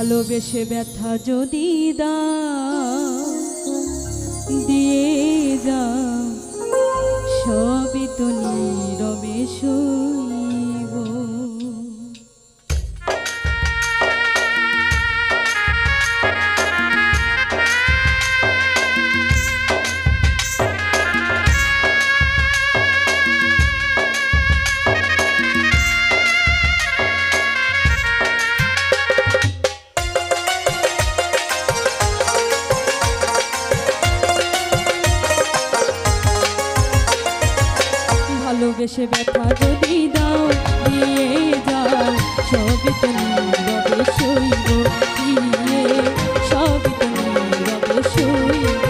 ভালোবেসে ব্যথা যদি দাও দিয়ে যা সবই তো নীরবে সইব। ভালোবেসে ব্যথা যদি দাও দিয়ে যাও সবই তো নীরবে সইব, দিয়ে সবই তো নীরবে সইব।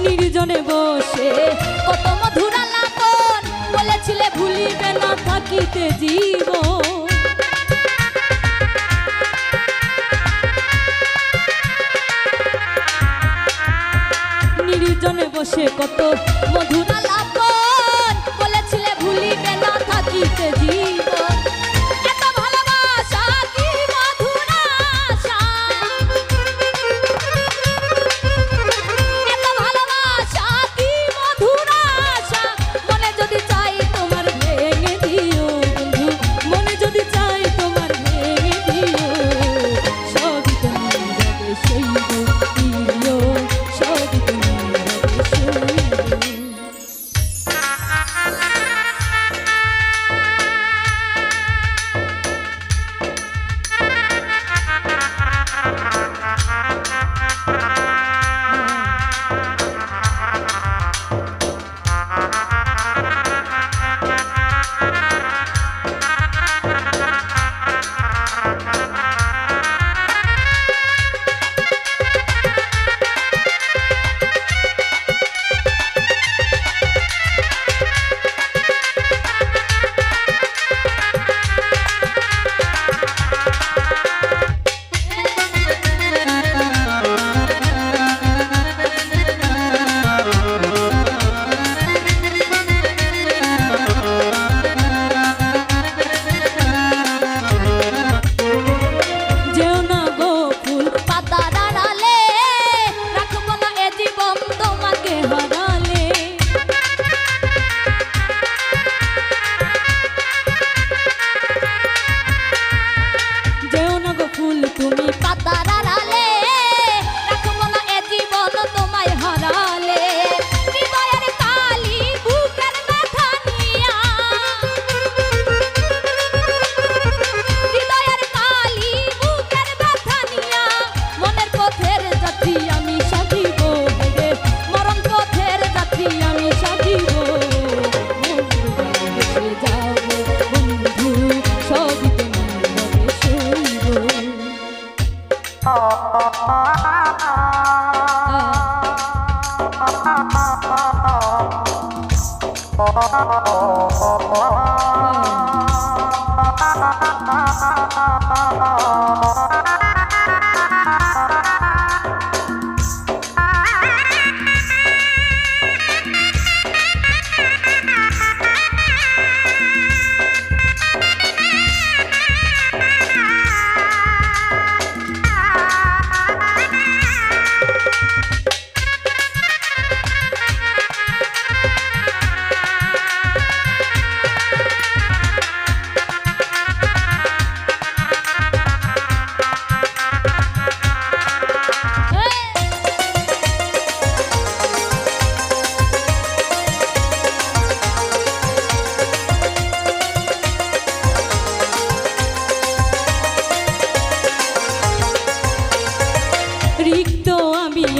নির্জনে বসে কত মধুর আলাপন বলেছিলে ভুলিবে না থাকিতে জীবন। নির্জনে বসে কত মধুর আলাপন বলেছিলে ভুলিবে না থাকিতে জীবন। এত ভালোবাসা কি মধুর আশা, এত ভালোবাসা কি মধুর আশা। মনে যদি চাই তোমার ভেঙে দিও বন্ধু, মনে যদি চাই তোমার ভেঙে দিও সবই তো নীরবে সইব, দিও সবই তো নীরবে সইব। তুমি পাতার আড়ালে রাখবো না এ জীবন তোমায় হারালে। হৃদয়ের কালি বুকের ব্যথা নিয়া, হৃদয়ের কালি বুকের ব্যথা নিয়া মনের পথের যাত্রী আমি সাজিব রে, মরণ পথের যাত্রী আমি সাজিব। যাব বন্ধু সবই তো নীরবে সইব।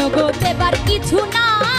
গো দেবার কিছু নাই